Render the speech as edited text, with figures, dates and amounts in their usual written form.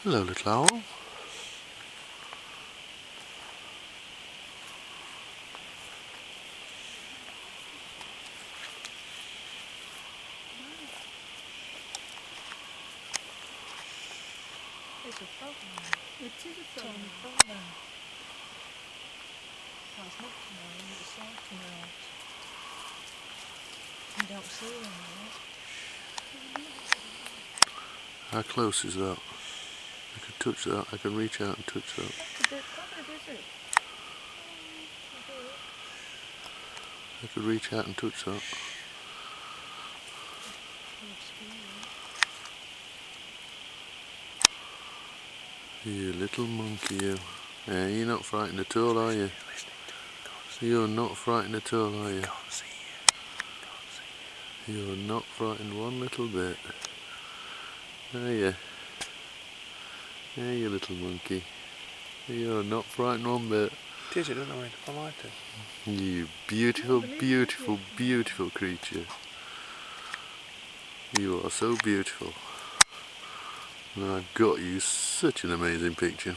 Hello, little owl. It's a frog now. It is a frog. Tiny frog now. That's not tomorrow, it's sorting out. You don't see them yet. How close is that? I can touch that. I can reach out and touch that. That's a bit covered, is it? I could reach out and touch that. You little monkey, you. Yeah, you're not frightened at all, are you? You're not frightened at all, are you? You're not frightened one little bit. Are you? Yeah, you little monkey. You're not frightened one bit. It is, don't I? I like it. You beautiful, beautiful, beautiful creature. You are so beautiful. And I've got you such an amazing picture.